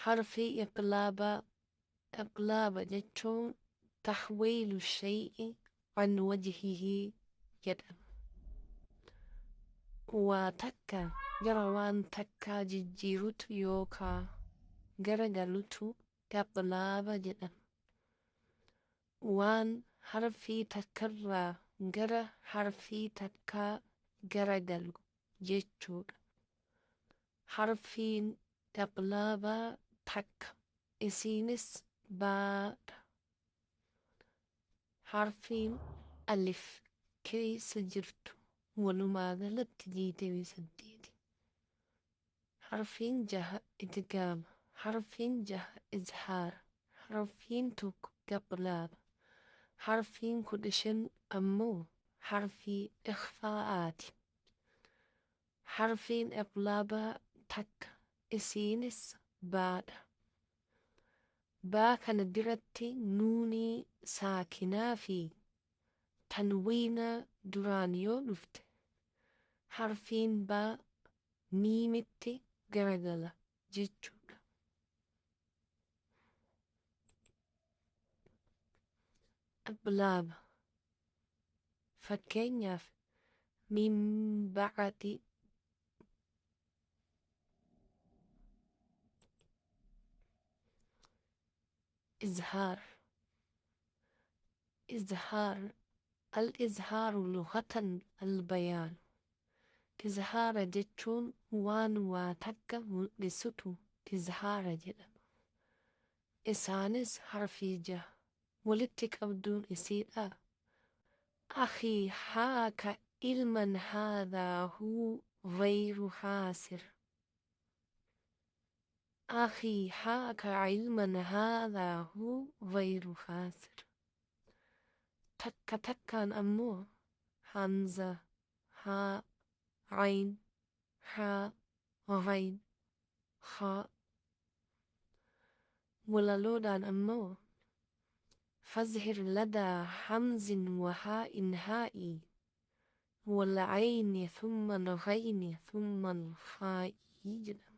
حرفي إقلاب jechuun تحويل الشيء عن وجهه jedhama. Waa takka gara waan takkaa jijjiirutu yookaa garagalutu iqlaaba jedhama. Waan harfii takkarraa gara harfii takkaa garagalu jechuudha. Harfiin iqlaabaa takka isiinis baadha. Harfiin alif keessa jirtu walumaa galatti 28. Harfiin jaha idgaama. Harfiin jaha izhaara. Harfiin tokko iqlaaba. Harfiin 15 ammoo harfii ikhfaa'aati. Harfiin iqlaabaa takka isiinis baadha. Baa kana diratti nuunii saakinaa fi tanwiina duraan yoo dhufte harfiin baa miimitti garagala jechuudha. Iqlaaba fakkeenyaaf min ba'ati إزهار. الإزهار لغة البيان. إزهار جتشون وان واتكا ملسوتو إزهار جدم. إسانس حرفي جه ولتك أبدون إسيرا. أخي حاك علما هذا هو غير حاسر. أخي حاك علما هذا هو غير خاسر. تكان أمو همزة ها عين حاء غين خاء وللودان أمو فازهر لدى حمز وهاء هائي والعين ثم الغين ثم الخاء جدم.